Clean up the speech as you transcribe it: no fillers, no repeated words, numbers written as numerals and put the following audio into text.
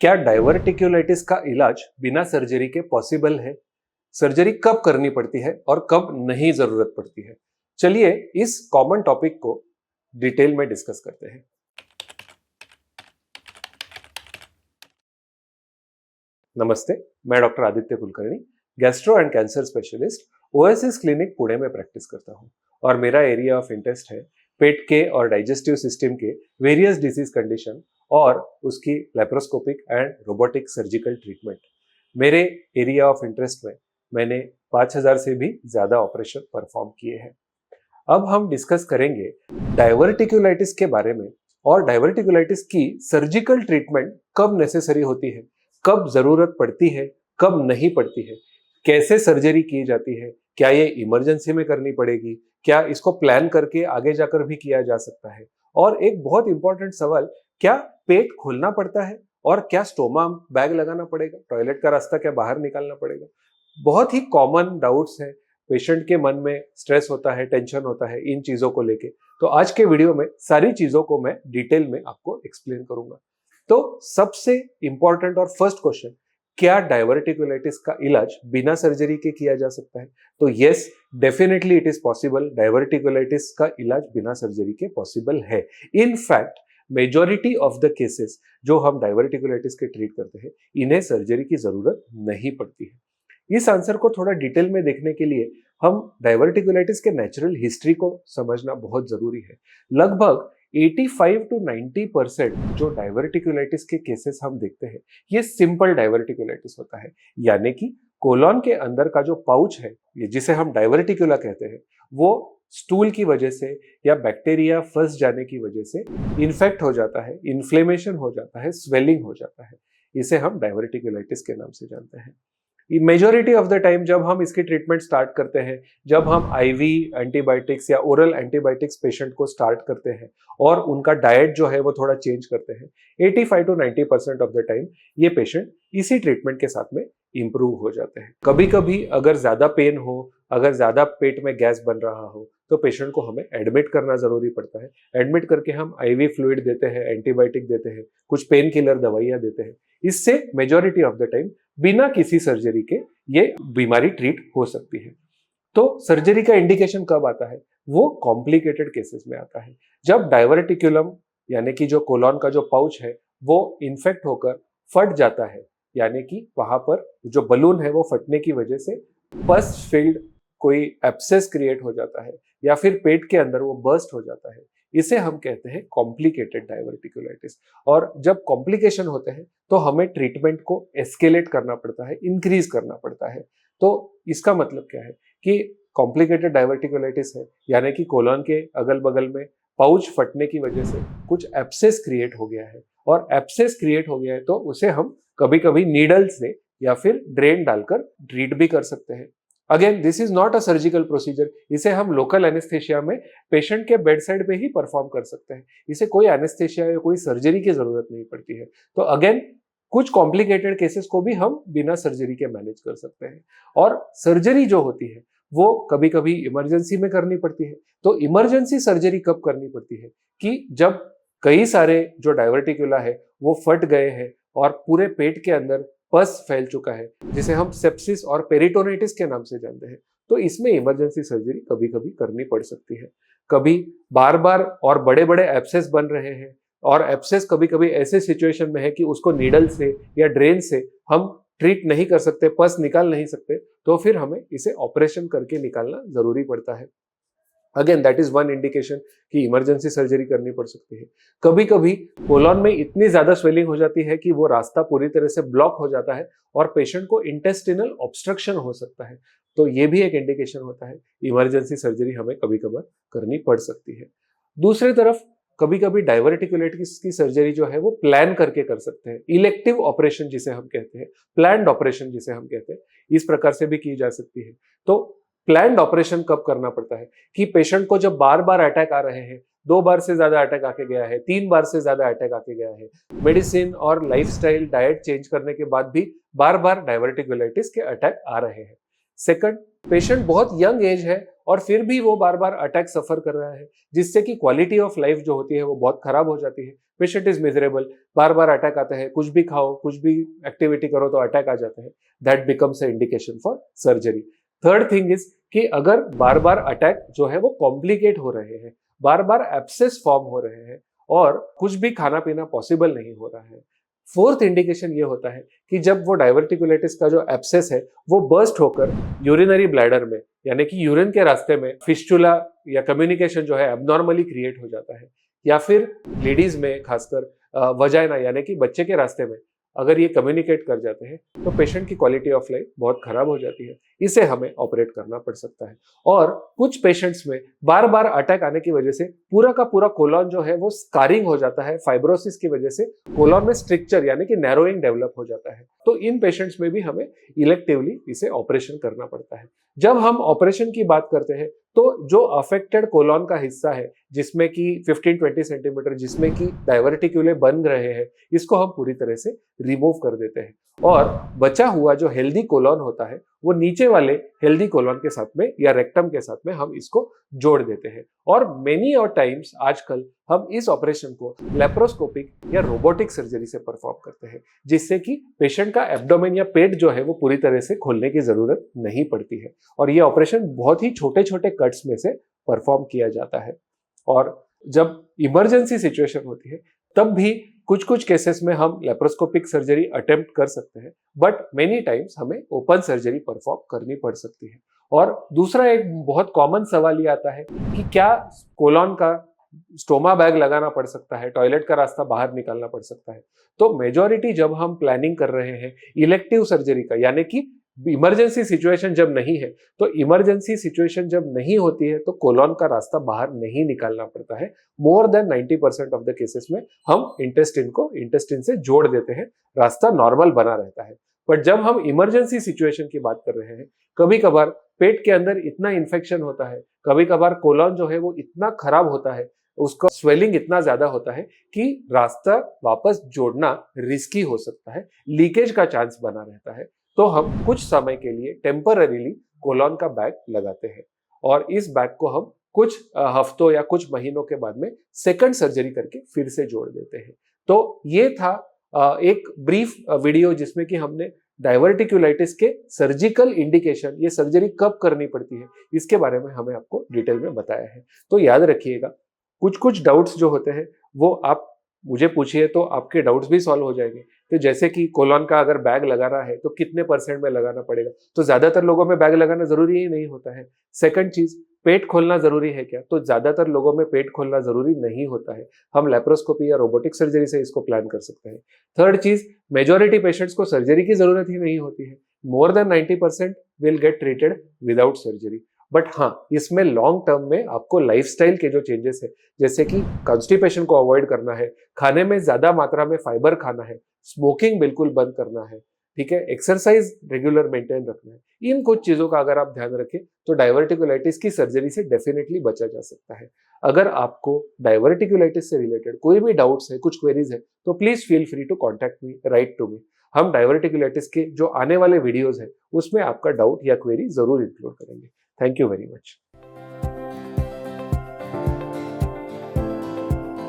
क्या डाइवर्टिक्यूलाइटिस का इलाज बिना सर्जरी के पॉसिबल है? सर्जरी कब करनी पड़ती है और कब नहीं जरूरत पड़ती है? चलिए इस कॉमन टॉपिक को डिटेल में डिस्कस करते हैं। नमस्ते, मैं doctor Aditya Kulkarni, gastro and cancer specialist, OSS clinic Pune में प्रैक्टिस करता हूं और मेरा एरिया ऑफ इंटरेस्ट है पेट के और डाइजेस्टिव सिस्टम के वेरियस डिजीज कंडीशन और उसकी laparoscopic and robotic surgical treatment. मेरे एरिया ऑफ इंटरेस्ट में मैंने 5000 से भी ज्यादा ऑपरेशन परफॉर्म किए हैं। अब हम डिस्कस करेंगे डाइवर्टिक्यूलाइटिस के बारे में और डाइवर्टिक्यूलाइटिस की सर्जिकल ट्रीटमेंट कब नेसेसरी होती है, कब जरूरत पड़ती है, कब नहीं पड़ती है, कैसे सर्जरी की जाती है, क्या ये इमरजेंसी में करनी पड़ेगी, क्या इसको प्लान करके आगे जाकर भी किया जा सकता है, और एक बहुत इंपॉर्टेंट सवाल, क्या पेट खोलना पड़ता है और क्या स्टोमा बैग लगाना पड़ेगा, टॉयलेट का रास्ता क्या बाहर निकालना पड़ेगा। बहुत ही कॉमन डाउट्स है, पेशेंट के मन में स्ट्रेस होता है, टेंशन होता है इन चीजों को लेके। तो आज के वीडियो में सारी चीजों को मैं डिटेल में आपको एक्सप्लेन करूंगा। तो सबसे इंपॉर्टेंट और फर्स्ट क्वेश्चन, क्या डाइवर्टिक्यूलाइटिस का इलाज बिना सर्जरी के किया जा सकता है? तो yes, definitely it is possible. Diverticulitis का इलाज बिना सर्जरी के पॉसिबल है। In fact majority of the cases जो हम डाइवर्टिक्यूलाइटिस के ट्रीट करते हैं, इन्हें सर्जरी की जरूरत नहीं पड़ती है। इस आंसर को थोड़ा डिटेल में देखने के लिए हम डाइवर्टिक्यूलाइटिस के नेचुरल हिस्ट्री को समझना बहुत जरूरी है। लगभग 85 to 90% जो डाइवर्टिक्यूलाइटिस के केसेस हम देखते हैं, ये सिंपल डाइवर्टिक्यूलाइटिस होता है, यानी कि कोलॉन के अंदर का जो पाउच है, ये जिसे हम डाइवर्टिक्यूला कहते हैं, वो स्टूल की वजह से या बैक्टीरिया फंस जाने की वजह से इन्फेक्ट हो जाता है, इन्फ्लेमेशन हो जाता है, स्वेलिंग हो जाता है। इसे हम डाइवर्टिक्यूलाइटिस के नाम से जानते हैं। मेजॉरिटी ऑफ द टाइम जब हम इसकी ट्रीटमेंट स्टार्ट करते हैं, जब हम आईवी एंटीबायोटिक्स या ओरल एंटीबायोटिक्स पेशेंट को स्टार्ट करते हैं और उनका डाइट जो है वो थोड़ा चेंज करते हैं, 85 to 90% ऑफ द टाइम ये पेशेंट इसी ट्रीटमेंट के साथ में इंप्रूव हो जाते हैं। कभी कभी अगर ज्यादा पेन हो, अगर ज्यादा पेट में गैस बन रहा हो, तो पेशेंट को हमें एडमिट करना जरूरी पड़ता है। एडमिट करके हम आईवी फ्लूइड देते हैं, एंटीबायोटिक देते हैं, कुछ पेन किलर दवाइयां देते हैं। इससे मेजॉरिटी ऑफ द टाइम बिना किसी सर्जरी के ये बीमारी ट्रीट हो सकती है। तो सर्जरी का इंडिकेशन कब आता है? वो कॉम्प्लिकेटेड केसेस में आता है, जब डाइवर्टिक्यूलम यानी कि जो कोलॉन का जो पाउच है वो इन्फेक्ट होकर फट जाता है, यानी कि वहां पर जो बलून है वो फटने की वजह से पस फिल्ड कोई एब्सेस क्रिएट हो जाता है या फिर पेट के अंदर वो बर्स्ट हो जाता है। इसे हम कहते हैं कॉम्प्लिकेटेड डाइवर्टिक्यूलाइटिस। और जब कॉम्प्लिकेशन होते हैं तो हमें ट्रीटमेंट को एस्केलेट करना पड़ता है, इंक्रीज करना पड़ता है। तो इसका मतलब क्या है कि कॉम्प्लिकेटेड डाइवर्टिक्यूलाइटिस है, यानी कि कोलॉन के अगल बगल में पाउच फटने की वजह से कुछ एब्सेस क्रिएट हो गया है, और एब्सेस क्रिएट हो गया है तो उसे हम कभी कभी नीडल से या फिर ड्रेन डालकर ट्रीट भी कर सकते हैं। Again this is not a surgical procedure, इसे हम लोकल एनेस्थेशिया में पेशेंट के बेड साइड पे ही परफॉर्म कर सकते हैं। इसे कोई एनेस्थेशिया या कोई सर्जरी की जरूरत नहीं पड़ती है। तो अगेन कुछ कॉम्प्लिकेटेड केसेस को भी हम बिना सर्जरी के मैनेज कर सकते हैं। और सर्जरी जो होती है वो कभी कभी इमरजेंसी में करनी पड़ती है। तो इमरजेंसी सर्जरी कब करनी पड़ती है? कि जब कई सारे जो डाइवर्टिक्यूला है वो फट गए हैं और पूरे पेट के अंदर पस फैल चुका है, जिसे हम सेप्सिस और पेरिटोनाइटिस के नाम से जानते हैं। तो इसमें इमरजेंसी सर्जरी कभी कभी करनी पड़ सकती है। कभी बार बार और बड़े बड़े एब्सेस बन रहे हैं, और एब्सेस कभी कभी ऐसे सिचुएशन में है कि उसको नीडल से या ड्रेन से हम ट्रीट नहीं कर सकते, पस निकाल नहीं सकते, तो फिर हमें इसे ऑपरेशन करके निकालना जरूरी पड़ता है। Again that is one indication कि इमरजेंसी सर्जरी करनी पड़ सकती है। कभी कभी कोलॉन में इतनी ज्यादा स्वेलिंग हो जाती है कि वो रास्ता पूरी तरह से ब्लॉक हो जाता है और पेशेंट को इंटेस्टिनल ऑब्स्ट्रक्शन हो सकता है। तो ये भी एक इंडिकेशन होता है, इमरजेंसी सर्जरी हमें कभी कभार करनी पड़ सकती है। दूसरी तरफ कभी कभी डाइवर्टिक्यूलाइटिस की सर्जरी जो है वो प्लान करके कर सकते हैं, इलेक्टिव ऑपरेशन जिसे हम कहते हैं, प्लान्ड ऑपरेशन जिसे हम कहते हैं, इस प्रकार से भी की जा सकती है। तो प्लान्ड ऑपरेशन कब करना पड़ता है? कि पेशेंट को जब बार बार अटैक आ रहे हैं, 2 बार से ज्यादा अटैक आके गया है, 3 बार से ज्यादा अटैक आके गया है, मेडिसिन और लाइफस्टाइल डाइट चेंज करने के बाद भी बार बार डाइवर्टिक्यूलाइटिस के अटैक आ रहे हैं। सेकंड, पेशेंट बहुत यंग एज है और फिर भी वो बार बार अटैक सफर कर रहा है, जिससे कि क्वालिटी ऑफ लाइफ जो होती है वो बहुत खराब हो जाती है। Patient is miserable, bar bar attack आता है, कुछ भी खाओ, कुछ भी एक्टिविटी करो तो अटैक आ जाते हैं। That becomes a indication for surgery. Third thing is कि अगर बार बार अटैक जो है वो कॉम्प्लिकेट हो रहे हैं, बार बार एब्सेस फॉर्म हो रहे हैं और कुछ भी खाना पीना पॉसिबल नहीं हो रहा है। फोर्थ इंडिकेशन ये होता है कि जब वो डाइवर्टिकुलाइटिस का जो एब्सेस है वो बर्स्ट होकर यूरिनरी ब्लैडर में, यानी कि यूरिन के रास्ते में फिस्टुला या कम्युनिकेशन जो है एबनॉर्मली क्रिएट हो जाता है, या फिर लेडीज में खासकर वजाइना यानी कि बच्चे के रास्ते में अगर ये कम्युनिकेट कर जाते हैं तो पेशेंट की क्वालिटी ऑफ लाइफ बहुत खराब हो जाती है। इसे हमें ऑपरेट करना पड़ सकता है। और कुछ पेशेंट्स में बार बार अटैक आने की वजह से पूरा का पूरा कोलॉन जो है वो स्कारिंग हो जाता है। फाइब्रोसिस की वजह से कोलॉन में स्ट्रिक्चर यानी कि नैरोइंग डेवलप हो जाता है। तो इन पेशेंट्स में भी हमें इलेक्टिवली इसे ऑपरेशन करना पड़ता है। जब हम ऑपरेशन की बात करते हैं तो जो अफेक्टेड कोलॉन का हिस्सा है, जिसमें कि 15-20 सेंटीमीटर जिसमें कि डाइवर्टिक्यूले बन रहे हैं, इसको हम पूरी तरह से रिमूव कर देते हैं और बचा हुआ जो हेल्दी कोलॉन होता है वो नीचे वाले हेल्दी कोलॉन के साथ में या रेक्टम के साथ में हम इसको जोड़ देते हैं। और मेनी और टाइम्स आजकल हम इस ऑपरेशन को लेप्रोस्कोपिक या रोबोटिक सर्जरी से परफॉर्म करते हैं, जिससे कि पेशेंट का एब्डोमेन या पेट जो है वो पूरी तरह से खोलने की जरूरत नहीं पड़ती है और ये ऑपरेशन बहुत ही छोटे छोटे कट्स में से परफॉर्म किया जाता है। और जब इमरजेंसी सिचुएशन होती है तब भी कुछ कुछ केसेस में हम लेप्रोस्कोपिक सर्जरी अटेम्प्ट कर सकते हैं, बट मेनी टाइम्स हमें ओपन सर्जरी परफॉर्म करनी पड़ सकती है। और दूसरा एक बहुत कॉमन सवाल ये आता है कि क्या कोलॉन का स्टोमा बैग लगाना पड़ सकता है, टॉयलेट का रास्ता बाहर निकालना पड़ सकता है। तो मेजॉरिटी जब हम प्लानिंग कर रहे हैं इलेक्टिव सर्जरी का, यानी कि इमरजेंसी सिचुएशन जब नहीं है, तो इमरजेंसी सिचुएशन जब नहीं होती है तो कोलॉन का रास्ता बाहर नहीं निकालना पड़ता है। More than 90% of the cases में हम इंटेस्टिन से जोड़ देते हैं, रास्ता नॉर्मल बना रहता है। बट जब हम इमरजेंसी सिचुएशन की बात कर रहे हैं, कभी कभार पेट के अंदर इतना इन्फेक्शन होता है, कभी कभार कोलॉन जो है वो इतना खराब होता है, उसका स्वेलिंग इतना ज्यादा होता है कि रास्ता वापस जोड़ना रिस्की हो सकता है, लीकेज का चांस बना रहता है। तो हम कुछ समय के लिए टेम्पररीली कोलॉन का बैग लगाते हैं और इस बैग को हम कुछ हफ्तों या कुछ महीनों के बाद में सेकंड सर्जरी करके फिर से जोड़ देते हैं। तो ये था एक ब्रीफ वीडियो जिसमें कि हमने डाइवर्टिक्यूलाइटिस के सर्जिकल इंडिकेशन, ये सर्जरी कब करनी पड़ती है, इसके बारे में हमें आपको डिटेल में बताया है। तो याद रखिएगा, कुछ कुछ डाउट्स जो होते हैं वो आप मुझे पूछिए तो आपके डाउट्स भी सॉल्व हो जाएंगे। तो जैसे कि कोलॉन का अगर बैग लगाना है तो कितने % में लगाना पड़ेगा, तो ज्यादातर लोगों में बैग लगाना जरूरी ही नहीं होता है। सेकंड चीज, पेट खोलना जरूरी है क्या, तो ज्यादातर लोगों में पेट खोलना जरूरी नहीं होता है। हम लेप्रोस्कोपी या रोबोटिक सर्जरी से इसको प्लान कर सकते हैं। थर्ड चीज, मेजॉरिटी पेशेंट्स को सर्जरी की जरूरत ही नहीं होती है। More than 90% will get treated without surgery. But हाँ, इसमें लॉन्ग टर्म में आपको लाइफस्टाइल के जो चेंजेस है, जैसे कि कॉन्स्टिपेशन को अवॉइड करना है, खाने में ज्यादा मात्रा में फाइबर खाना है, स्मोकिंग बिल्कुल बंद करना है, ठीक है, एक्सरसाइज रेगुलर मेंटेन रखना है, इन कुछ चीजों का अगर आप ध्यान रखें तो डाइवर्टिकुलाइटिस की सर्जरी से डेफिनेटली बचा जा सकता है। अगर आपको डाइवर्टिकुलाइटिस से रिलेटेड कोई भी डाउट्स है, कुछ क्वेरीज है, तो please feel free to contact me, write to me. हम डाइवर्टिकुलाइटिस के जो आने वाले वीडियोज है उसमें आपका डाउट या क्वेरी जरूर इंक्लूड करेंगे। Thank you very much.